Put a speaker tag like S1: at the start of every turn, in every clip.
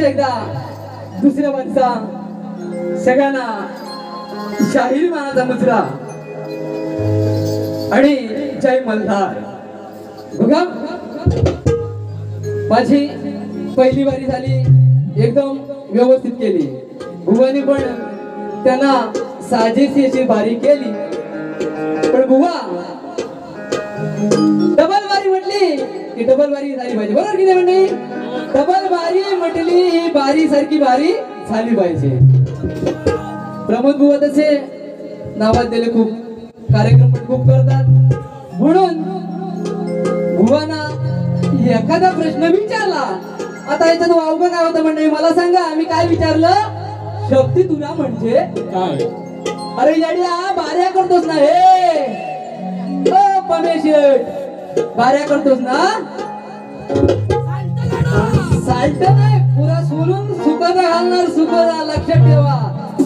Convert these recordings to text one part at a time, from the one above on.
S1: पुन्हा एकदा दुसऱ्या वंशा सगळ्यांना शाहीर मानाचा मुजरा आणि जय मल्हार. बघा माझी पहिली वारी झाली, एकदम व्यवस्थित केली. बुवानी पण त्यांना साजेशी अशी वारी केली. पण बुवा डबल वारी म्हटली की डबल वारी झाली पाहिजे, बरोबर की नाही म्हणली? डबल वारी म्हटली ही बारी सारखी वारी झाली पाहिजे. प्रमोद बुवा तसे नावात दिले, खूप कार्यक्रम पण खूप करतात. म्हणून बुवाना एखादा प्रश्न विचारला, आता याच्यात वावग काय होतं मंडळी मला सांगा, मी काय विचारलं? शक्ती तुला म्हणजे काय? अरे येड्या बाऱ्या करतोस ना हे, ओ पमेशेट बाऱ्या करतोस ना? साल्ट नाही, पुरा सोलून सुकाचा घालणार, सुकाचा लक्षात ठेवा.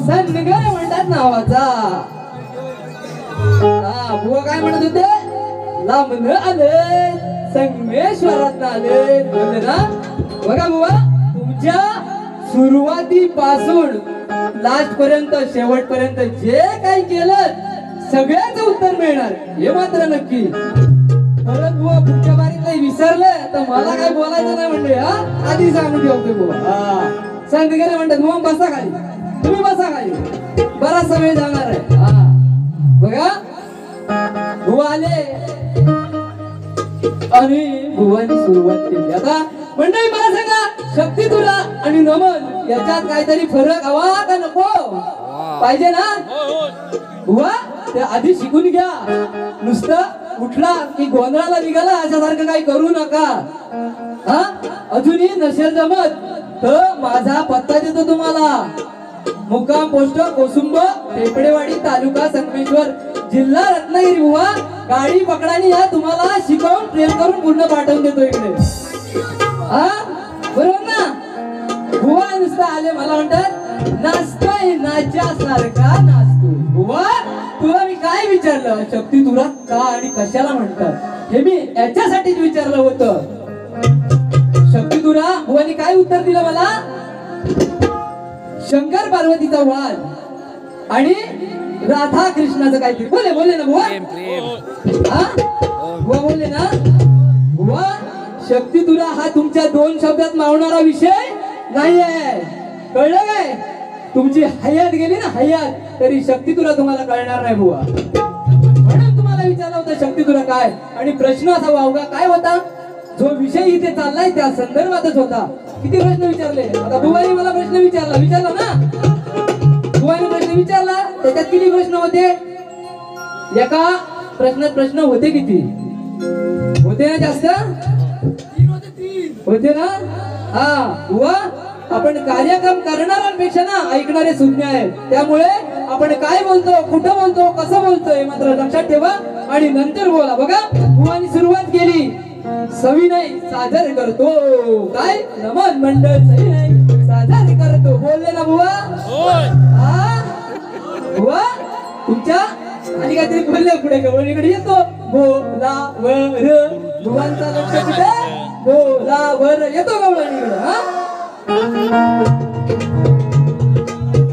S1: संगय म्हणतात नावाचा. बुवा काय म्हणत होते? लांबन आले संगमेश्वरात आले बोलले ना. बघा बुवा तुमच्या सुरुवातीपासून लास्ट पर्यंत शेवटपर्यंत जे काही केलं सगळ्याच उत्तर मिळणार हे मात्र नक्की. परत बुवा पुढच्या बारीत विसरलं तर मला काय बोलायचं नाही म्हणले. आधी सांगून ठेवतो बुवा. संत गेले म्हणतात मग बसा खाली, तुम्ही बसा खाली, बराचसा वेळ जाणार आहे. बघा बुवा आले आणि बुवानी सुरुवात केली. आता मंडळी मला सांगा, शक्ती तुला आणि नमन याच्यात काहीतरी फरक हवा का नको? पाहिजे ना बुवा? ते आधी शिकून घ्या. नुसतं उठला की गोंधळाला निघाला अशासारखं काही करू नका. अजूनही नसेल जमत तर माझा पत्ता देतो तुम्हाला. मुक्काम पोस्ट कोसुंब टेपडेवाडी तालुका संगमेश्वर जिल्हा रत्नागिरी. बुवा गाडी पकडानी या, तुम्हाला शिकवून ट्रेन करून पूर्ण पाठवून देतो इकडे. बरोबर ना? बुवा नुसतं आले मला म्हणतात नाचतोय नाच्यासारखा नाचतोय. बुवा तुला मी काय विचारलं? शक्ती तुला का आणि कशाला म्हणतात हे मी याच्यासाठीच विचारलं होतं. शक्ती तुला बुवानी काय उत्तर दिलं मला? शंकर पार्वतीचा वाद आणि राधा कृष्णाचं काहीतरी बोले ना बुवा. बुवा बोलले ना. बुवा शक्ती तुला हा तुमच्या दोन शब्दात मावणारा विषय नाहीये, कळलं काय? तुमची हयात गेली ना हयात तरी शक्ती तुला तुम्हाला कळणार नाही बुवा. म्हणून तुम्हाला विचारलं होतं शक्ती तुला काय, आणि प्रश्न असा वावगा काय होता? जो विषय इथे चाललाय त्या संदर्भातच होता. किती प्रश्न विचारले? आता बुवानी मला प्रश्न विचारला ना. बुवानी प्रश्न विचारला त्याच्यात किती प्रश्न होते? एका प्रश्नात प्रश्न होते किती? होते ना जास्त? होते ना? बुवा आपण कार्यक्रम करणाऱ्यांपेक्षा ना ऐकणारे सुज्ञ आहेत. त्यामुळे आपण काय बोलतो, कुठं बोलतो, कसं बोलतोय मात्र लक्षात ठेवा आणि नंतर बोला. बघा बुवानी सुरुवात केली, सविनय सादर करतो. काय नमन मंडळ सविनय सादर करतो बोलले ना बुवा? बुवा तुमच्या आणि काहीतरी बोलले पुढे गवळीकडे येतो. बोला वर बुवांचा लक्ष कुठे? बोला वर येतो गवळीकडे.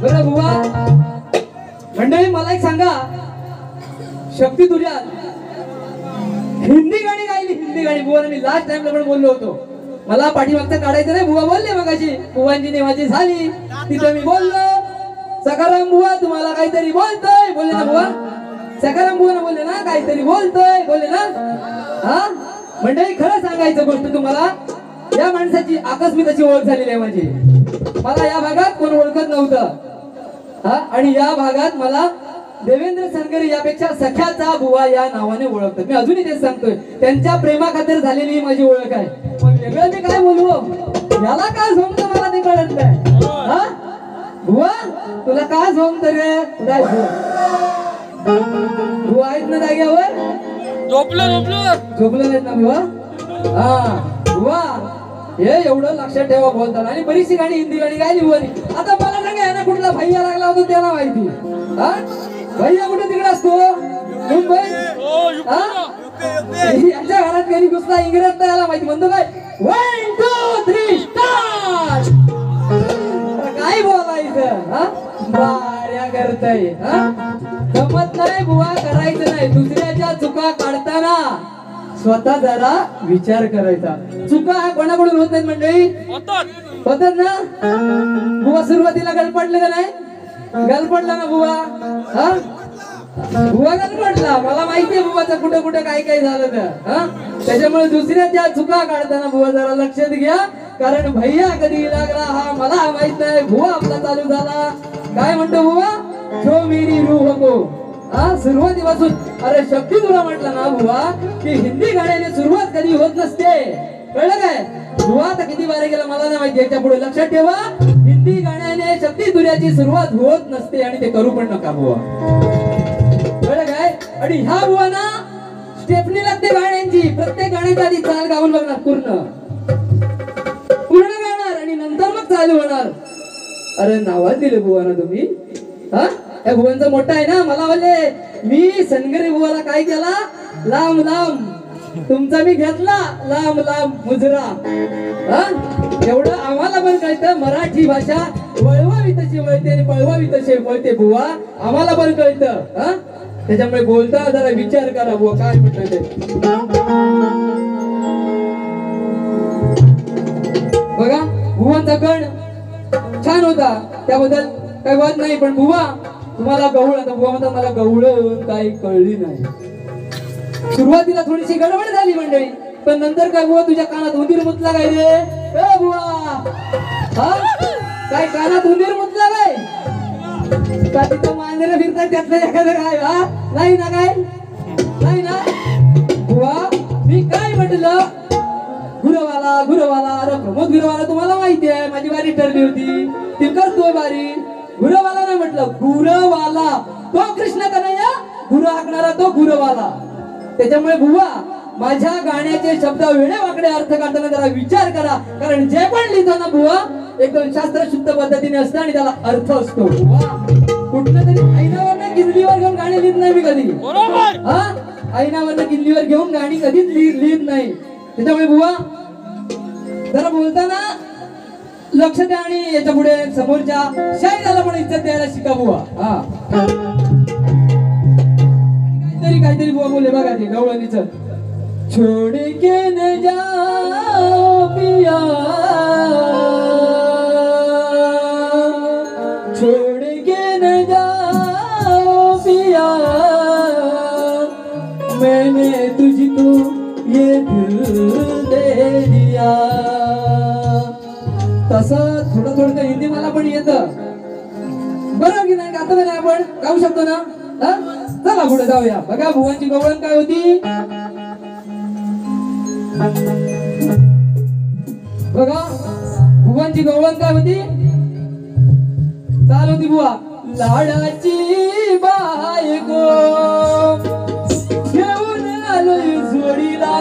S1: बरं बुवा मंडळी मला एक सांगा, शक्ती तुझ्या हिंदी गाणी गायली. हिंदी गाणी बुवा मी लास्ट टाइमला पण बोललो होतो. मला पाठीमागचं काढायचं नाही. बुवा बोलले मग अशी बुवांची नेवाची झाली तिथं मी बोललो सकाराम बुवा तुम्हाला काहीतरी बोलतोय बोलले ना बुवा. सकाराम बुवा बोलले ना काहीतरी बोलतोय बोलले ना. मंडळी खरं सांगायचं गोष्ट तुम्हाला, या माणसाची आकस्मिक अशी ओळख झालेली आहे माझी. मला या भागात कोण ओळखत नव्हतं आणि या भागात मला देवेंद्र सनगरे यापेक्षा सख्याचा बुवा या नावाने ओळखतात. मी अजूनही तेच सांगतोय, त्यांच्या प्रेमाखातर झालेली ही माझी ओळख आहे. मग वेगळं मी काय बोलू? याला काय झोमतं मला ते कळत नाही. बुवा तुला काय झोमतं रे? बुवा आहेत ना जाग्यावर? झोपलं नाहीत ना बुवा? बुवा हे एवढं लक्षात ठेवा बोलताना. आणि बरीचशी गाणी हिंदी गाणी गायली बुवानी. आता मला सांगा यांना कुठला भैया लागला होता त्याला माहिती. भैया कुठे तिकडे असतो? मुंबई. यांच्या घरात घरी घुसला इंग्रज तर याला माहिती. म्हणतो काय 1 2 3 स्टार्ट. वाऱ्या करताय जमत नाही बुवा, करायचं नाही. दुसऱ्याच्या चुका काढताना स्वतः जरा विचार करायचा. चुका कोणाकडून होत नाहीत मंडळी, होतात ना. बुवा सुरुवातीला गलपडले का नाही, गलपडला ना बुवा. बुवा गलपडला, मला माहितीये बुवाचं कुठं कुठं काय काय झालं तर. त्याच्यामुळे दुसऱ्याच्या चुका काढताना बुवा जरा लक्षात घ्या, कारण भैया कधी लागला हा मला माहित नाही. बुवा आपला चालू झाला, काय म्हणतो बुवा, जो मेरी रूह को. सुरुवातीपासून अरे शक्ती तुला म्हटलं ना बुवा की हिंदी गाण्याने सुरुवात कधी होत नसते, कळलं काय. बुवा आता किती बारे गेला मला नाही माहिती, याच्या पुढे लक्षात ठेवा, हिंदी गाण्याने शक्ती तुर्याची सुरुवात होत नसते आणि ते करू पण नका बुवा, कळलं काय. आणि ह्या बुवा ना स्टेपनी लागते गाण्यांची, प्रत्येक गाण्याच्या आधी चाल गाऊन बघणार, पूर्ण गाणार आणि नंतर मग चालू होणार. अरे नावाच दिले बुवा ना तुम्ही. त्या भुवनचा मोठा आहे ना, मला बोलले मी सनगरी बुवाला काय केला, लांब लांब तुमचा मी घेतला लांब लांब मुजरा. एवढं आम्हाला पण कळतं, मराठी भाषा वळवावी तशी वळते आणि पळवावी तशी वळते बुवा, आम्हाला पण कळतं. त्याच्यामुळे बोलता जरा विचार करा बुवा काय म्हणतोय ते. बघा भुवनचा गण छान होता, त्याबद्दल काही वाद नाही. पण बुवा तुम्हाला गवळ, आता बुवा म्हणतात मला गवळ काही कळली नाही. सुरुवातीला थोडीशी गडबड झाली मंडळी, पण नंतर काय बुवा तुझ्या कानात उंदीर मुतला काय रे बुवा, काय कानात उंदीर मुतला काय, का तिथं मांजर फिरतात त्यातलं एखादं काय. नाही ना, काय नाही ना बुवा. मी काय म्हटलं, गुरवाला गुरवाला. अरे प्रमोद गुरवाला तुम्हाला माहिती आहे, माझी बारी ठरली होती, ती करतोय बारी. गुरवाला नाही म्हटलं, गुरवाला. तो कृष्ण कन्हैया, गुरु हाकणारा तो गुरवाला. त्याच्यामुळे बुवा माझ्या गाण्याचे शब्द वेळे वाकडे अर्थ काढताना जरा विचार करा, कारण जे पण लिहितो ना बुवा एकदम शास्त्रशुद्ध पद्धतीने असतं आणि त्याला अर्थ असतो. कुठलं तरी ऐनावरनं किल्लीवर घेऊन गाणी लिहित नाही मी कधी. ऐनावरनं किल्लीवर घेऊन गाणी कधीच लिहित नाही. त्याच्यामुळे बुवा जरा बोलताना लक्ष द्या आणि याच्या पुढे समोरच्या शायराला पण इज्जत द्यायला शिका बुवा. काहीतरी बुवा बोले बघा ते गवळणीच. छोड़ के न जाओ पिया, छोड़ के न जाओ पिया, मैंने तुझको ये दिल दे दिया. तसं थोडं थोडं हिंदी मला पण येतं, बरोबर की नाही. गातो नाही आपण, गाऊ शकतो ना. चला पुढे जाऊया. बघा भुवनची गवळण काय होती, बघा भुवनची गवळण काय होती, चाल होती बुवा. लाडाची बायको घेऊन आलोय जोडीला,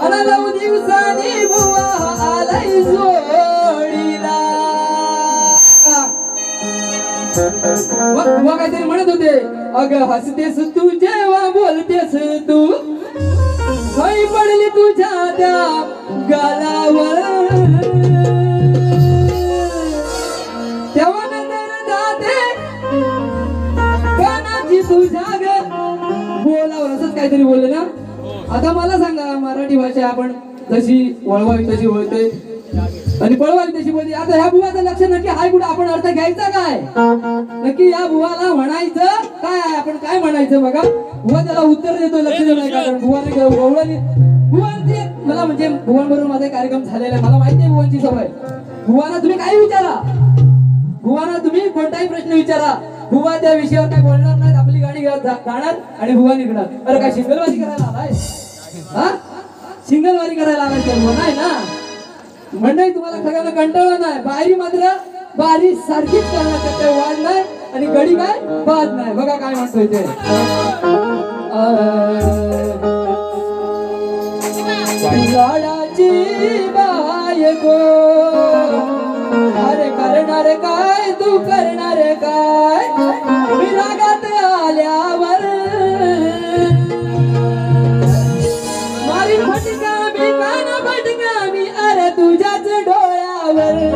S1: अन 9 दिवसांनी बुवा आलाय जोडीला. बुवा काहीतरी म्हणत होते, अगं हसतेस तू जेव्हा बोलतेस तू, काही पडली तुझ्या त्या गालावर, तेव्हा नंतर जाते कानाची तुझ्या ग बोलावर. असंच काहीतरी बोलले ना. आता मला सांगा, मराठी भाषा आपण जशी वळवावी तशी वळते आणि पळवावी तशी बोलते. आता ह्या बुवाचं लक्ष नक्की हाय कुठं, आपण अर्थ घ्यायचा काय नक्की, या बुवाला म्हणायचं काय आहे, आपण काय म्हणायचं. बघा बुवा त्याला उत्तर देतो, लक्ष देऊ नये, कारण बुवाने गवळणी बुवांची मला म्हणजे बुवांबरोबर माझा कार्यक्रम झालेला आहे, मला माहिती आहे बुवांची सवय. बुवांना तुम्ही काही विचारा, बुवांना तुम्ही कोणताही प्रश्न विचारा, बुवा त्या विषयावर काय बोलणार नाहीत, आपली गाडी गाणार आणि बुवा निघणार. अरे काय सिंगलवारी करायला आलाय, सिंगलवारी करायला आलाय तर नाही ना मंडळी. तुम्हाला सगळ्यांना कंटाळा नाही, बाहेरी मात्र बारी सारखीच करणार, काही वाद नाही आणि गडी काय बाद नाही. बघा काय म्हणतोय ते, लाडाची बायको, अरे करणार काय तू करणार काय, मी रागात आल्यावर मारी फटका मी काना फटका मी, अरे तुझ्याच डोळ्यावर.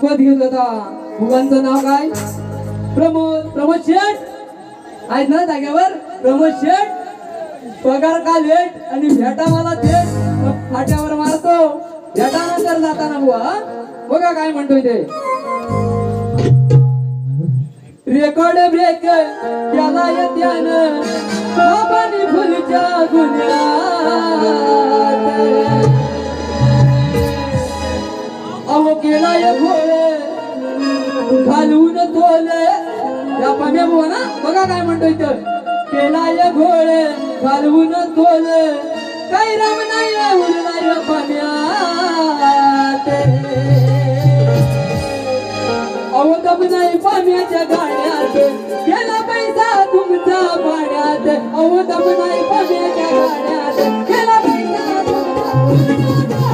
S1: पद घेतलं होता मुलांचं नाव काय? प्रमोद शेठ आहेत ना जागेवर? प्रमोद शेठ पगार का लेट आणि भेटा मला थेट फाट्यावर मारतो भेटानंतर जाताना बुवा बघा काय म्हणतोय ते रेकॉर्ड ब्रेक केला येत्यानं बाबांनी फुलच्या गुन्ह्यात अहो केला या घोळे घालून तोले या पाम्या बुवा ना बघा काय म्हणतोय तर केला या घोळे घालून तोले काही राम नाही उरला या पाम्या अहो दम नाही पाण्याच्या गाड्यात गेला पैसा तुमचा पाण्यात अहो दम नाही पाण्याच्या गाड्यात गेला पैसा तुमचा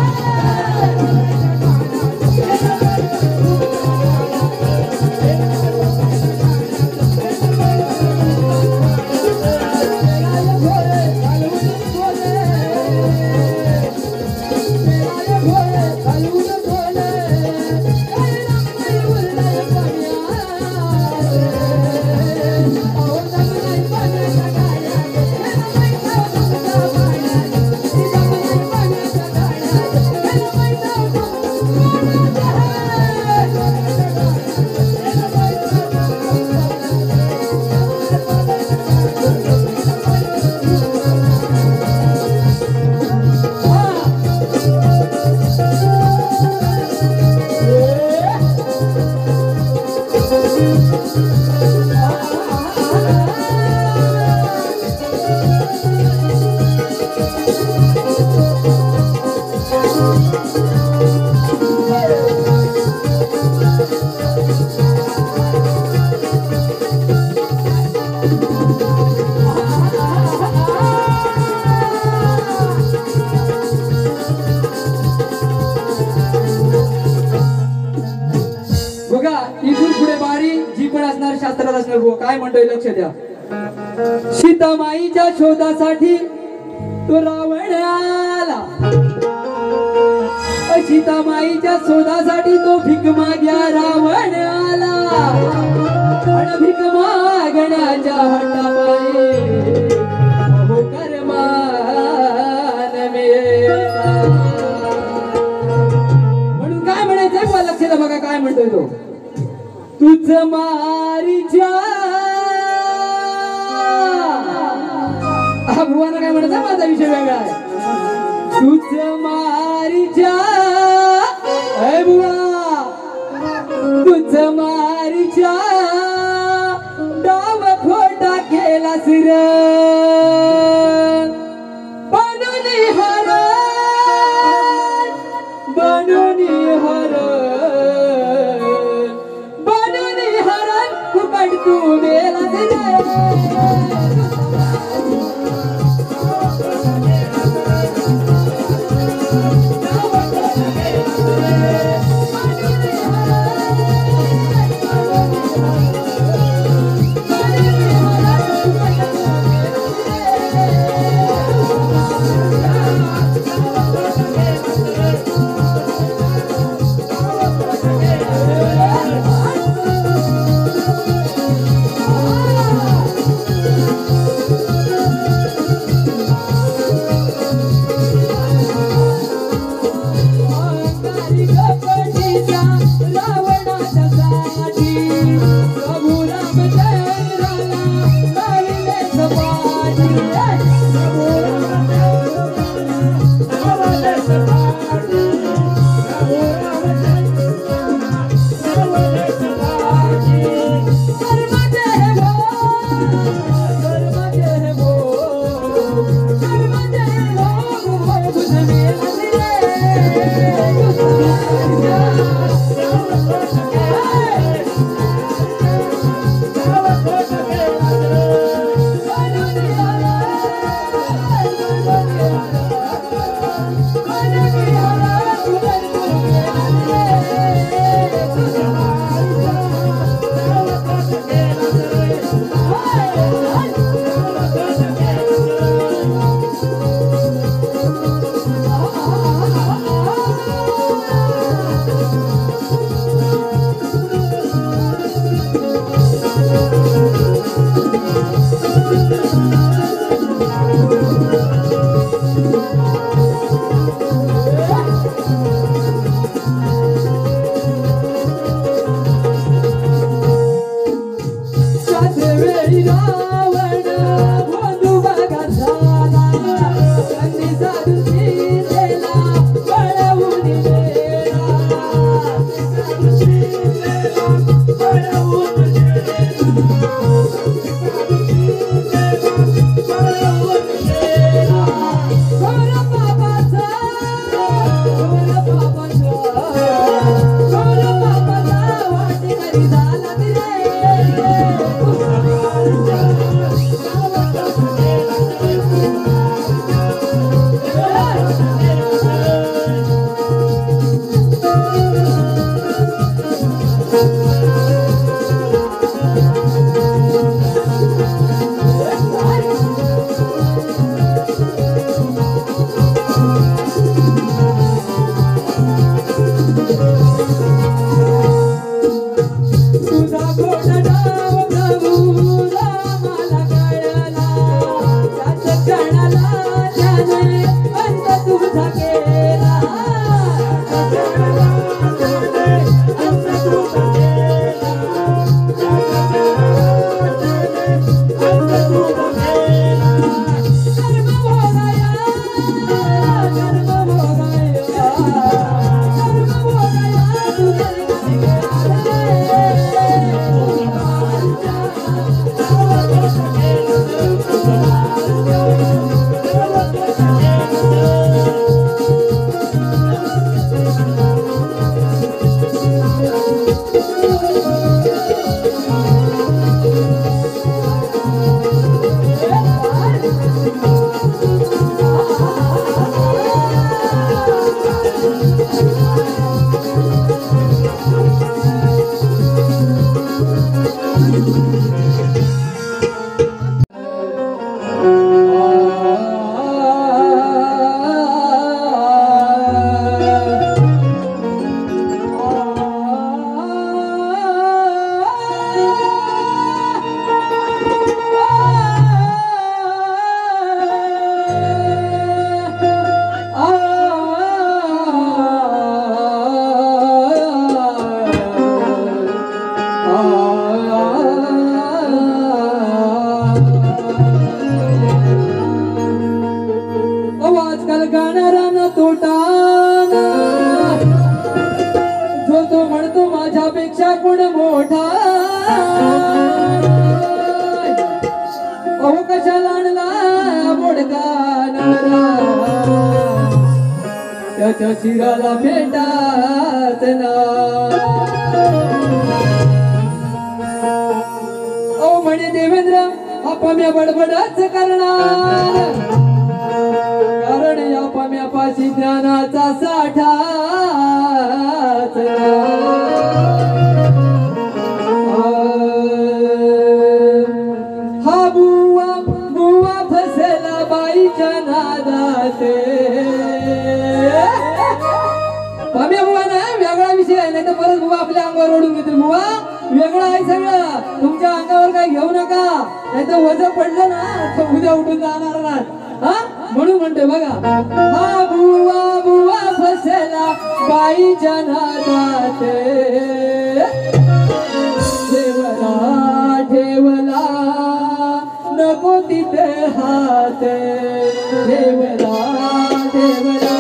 S1: शास्त्रात असणार बुवा काय म्हणतोय लक्ष द्या सीतामाईच्या शोधासाठी तो रावण आला सीतामाईच्या शोधासाठी तो भीक माग्या रावण आला आणि भीक मागण्याच्या हट्टापायी हो कर्मान मेला म्हणून काय म्हणायचंय बुवा लक्ष द्या बघा काय म्हणतोय तो तुझ मारीच्या भुवाना काय म्हणत माझा विषय वेगळा आहे तुझ मारीच्या बुवा तुझ मारीच्या डाव खोटा केला सिर बनूनी हर तू मेला तोटा जो तो म्हणतो माझ्यापेक्षा कोण मोठा अहो कशाला आणला मोडका नवरा त्याच्या शिराला भेटाच ना ओ म्हणे देवेंद्र आपाम्या बडबडच करणार कारण या पाम्यापाशी ज्ञानाचा साठा हा बुवा बुवा फसला बाईच्या नादाते पाम्या बुवा ना वेगळा विषय आहे नाही तर परत बुवा आपल्या अंगावर ओढून घेतील बुवा वेगळं आहे सगळं तुमच्या अंगावर काय घेऊ नका नाही तर वजन पडलं ना तर उद्या उठून जाणार ना हा म्हणून म्हणते बघा हा बुवा बुवा फसला बाईच्या नादात ठेवला ठेवला नको तिथे हात ठेवला ठेवला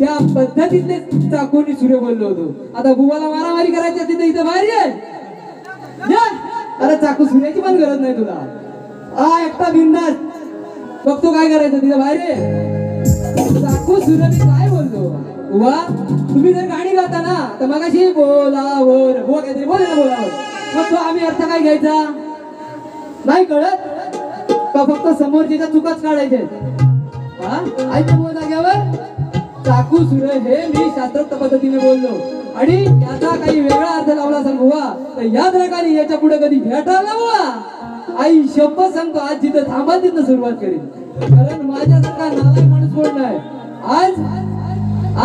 S1: त्या पद्धतीतले चाकूनी सूर्य बोललो होतो. आता बुवाला मारामारी करायची असती तर इथं बाहेर ये. अरे चाकू सूर्याची पण गरज नाही तुला. एकटा बिंदास बघतो काय करायचं तिथं बाहेर ये. चाकू सूर्याने काय बोलतो बुवा, तुम्ही जर गाणी गाता ना तर मगाशी बोलावर हो काहीतरी बोल ना बोलावर, मग तो आम्ही अर्थ काय घ्यायचा नाही कळत का, फक्त समोरच्या चुकाच काढायचे. ऐकतो बुवा जाग्यावर चाकू सूर्य हे मी शास्त्रोक्त पद्धतीने बोललो आणि याचा काही वेगळा अर्थ लावला असेल बुवा तर याद नका याच्या पुढे कधी भेटायला बुवा आई शपथ सांगतो आज जिथं थांबा तिथं सुरुवात करेल. कारण माझ्यासारखा नालायक माणूस कोण नाही.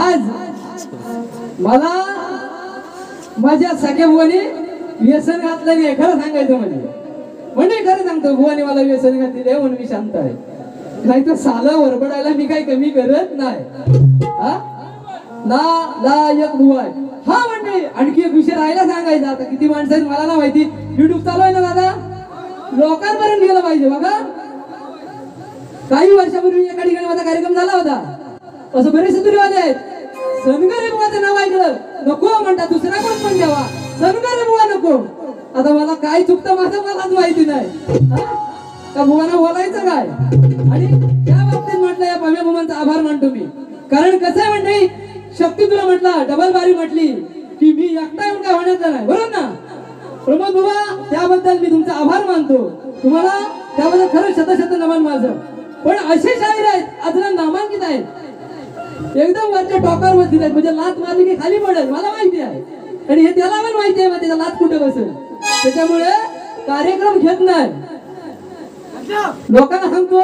S1: आज मला माझ्या सगळ्या बुवाने व्यसन घातलं नाही खरं सांगायचं म्हणजे खरं सांगतो बुवाने मला व्यसन घातलेली आहे म्हणून मी शांत आहे. नाही तर साला वरबडायला मी काही कमी करत नाही. ना लायक बुवा आहे. हा म्हणजे आणखी एक विषय राहायला सांगायचा. आता किती माणसं आहेत मला ना माहिती. युट्यूब चालू आहे ना दादा, लोकांपर्यंत गेलं पाहिजे. बघा काही वर्षापूर्वी एका ठिकाणी माझा कार्यक्रम झाला होता. असं बरेचसे दुर्वाद आहेत. सनगरे बुवाचं नाव ऐकलं नको म्हणतात दुसरा कोण पण द्यावा, सनगरे बुवा नको. आता मला काय चुकतं माझं मलाच माहिती नाही. त्या बुवांना बोलायचं काय. आणि त्या बाबतीत म्हटलं या पम्या बुवांचा आभार मानतो मी. कारण कसं आहे म्हणजे शक्ती तुला म्हटला डबल बारी म्हटली की मी एकटा येऊन काय होण्याचं नाही, बरोबर ना प्रमोद बुवा. त्याबद्दल मी तुमचा आभार मानतो. तुम्हाला त्याबद्दल खरं शत नमन माझं. पण असे शाहीर आहेत आज नामांकित आहेत एकदम वरच्या टॉकावर बसलेले आहेत. म्हणजे लात मारली की खाली पडेल मला माहिती आहे आणि हे त्याला पण माहिती आहे त्याचा लात कुठे बसेल. त्याच्यामुळे कार्यक्रम घेत नाही. लोकांना सांगतो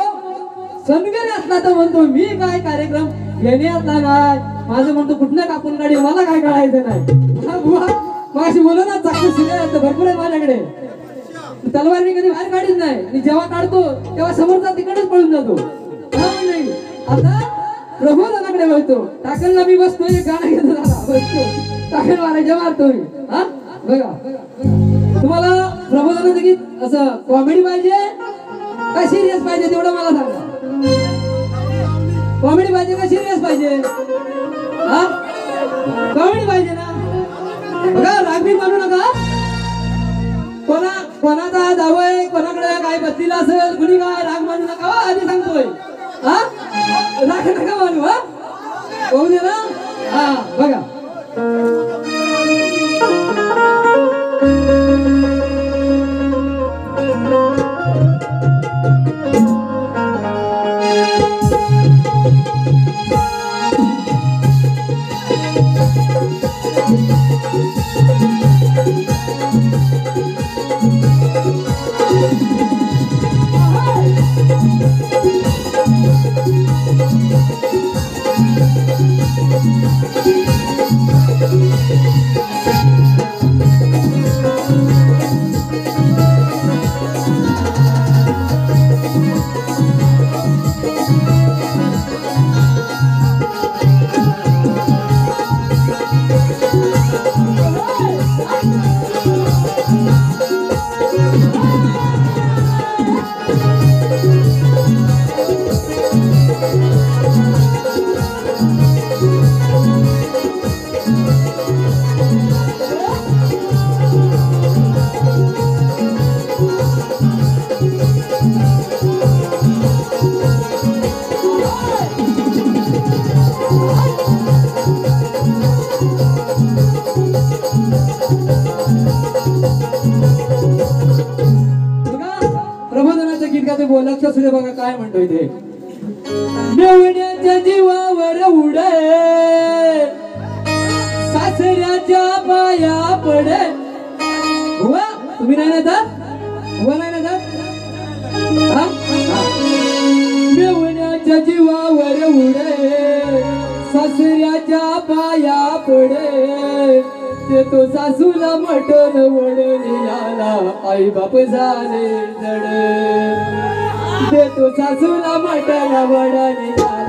S1: सनगरे असला तर म्हणतो मी काय कार्यक्रम घेणे असला नाही माझं म्हणतो कुठनं कापून काढी मला काय कळायचं नाही. माझी बोल ना चाकू शिले भरपूर आहे माझ्याकडे. तलवार मी कधी बाहेर काढीत नाही आणि जेव्हा काढतो तेव्हा समोरचा तिकडेच पळून जातो. आता प्रबोधनाकडे बघतो. टाकलला मी बसतोय गाणं घेतो झाला बसतो टाकल मारायच्या मारतोय. हा बघा तुम्हाला प्रबोधनाचं गीत असं कॉमेडी पाहिजे का सिरियस पाहिजे तेवढं मला सांगा. कॉमेडी पाहिजे का सिरियस पाहिजे. हा कॉमेडी पाहिजे ना. बघा रागबीर मानू नका. कोणाचा जावय कोणाकडे काय बसलेला असेल कुणी काय राग मानू नका. आधी सांगतोय हा राग नका मानू. हा होऊ दे ना. हा बघा लक्ष सुद्धा बघा काय म्हणतोय ते. मेवण्याच्या जीवावर उडे सासऱ्याच्या पाया पडे. हुआ तुम्ही नाही ना जात हुआ नाही ना जात. मेवण्याच्या जीवावर उडे सासऱ्याच्या पाया पडे. ते तो सासूला मटण वडून याला आई बाप झाले जड. ते तो सासूला मटण वडून याला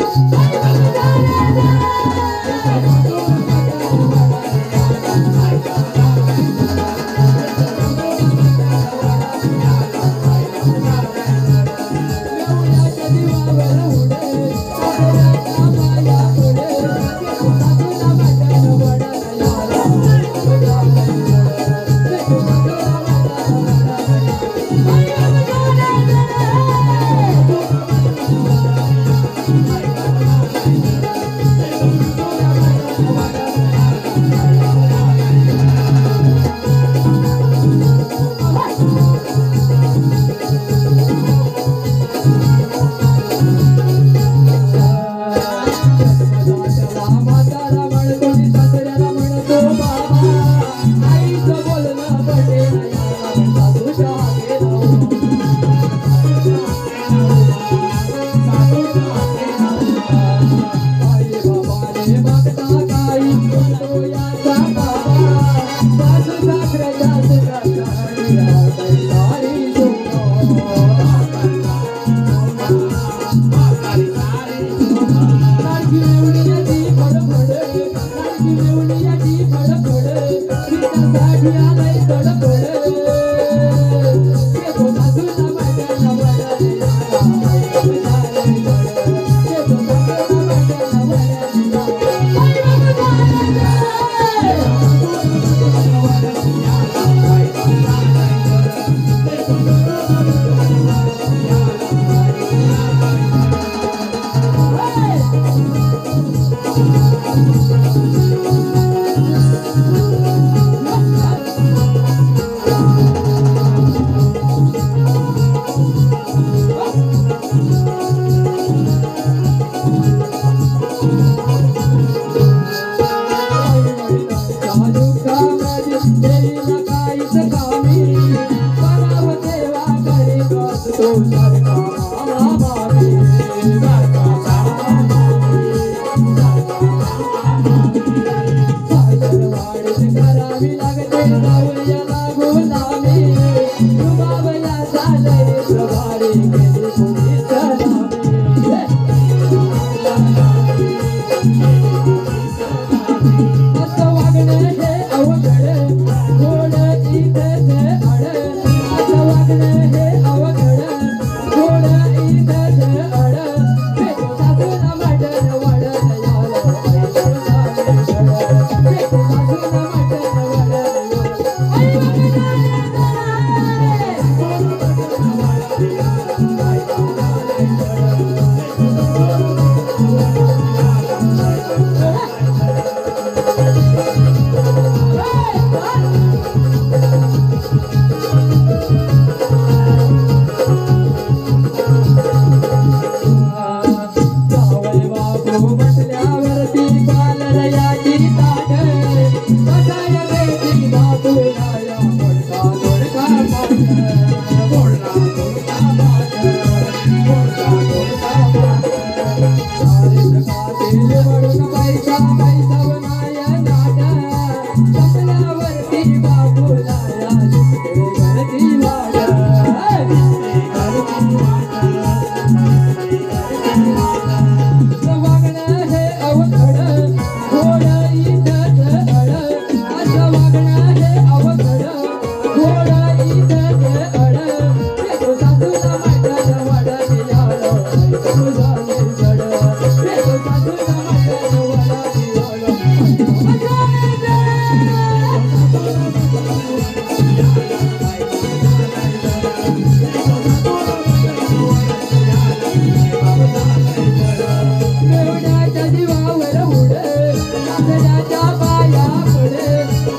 S1: विठुरायाच्या पाया पडे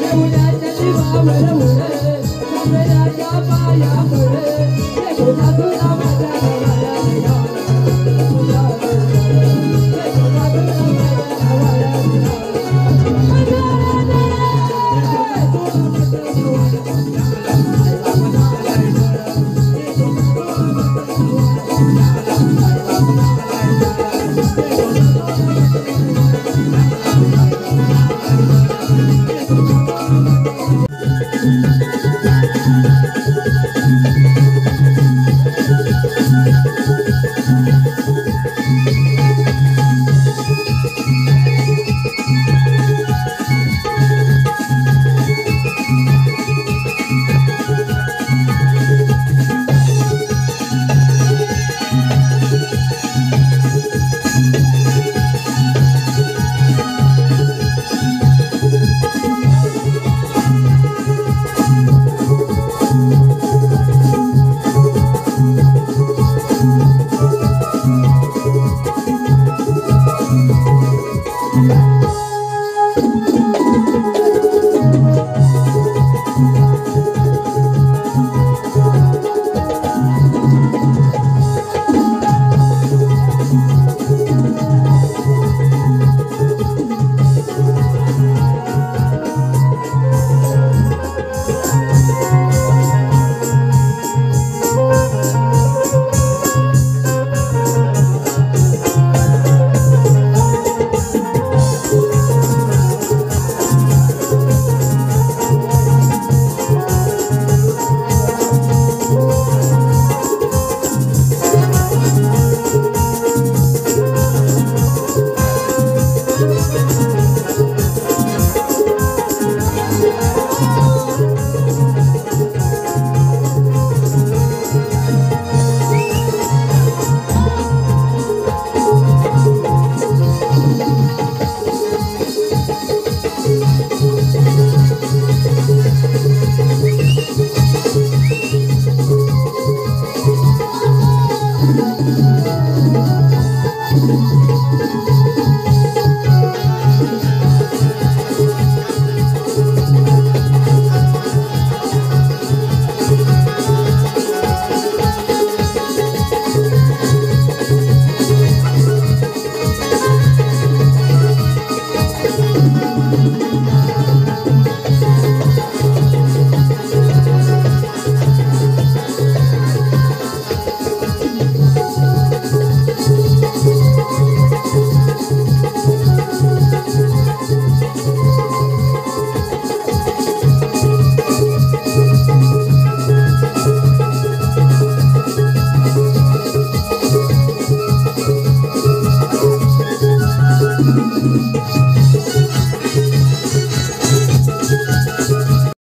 S1: देऊळाच्या दिवावर उडे विठुरायाच्या पाया पडे यशोदा तुला माझ्या गावाला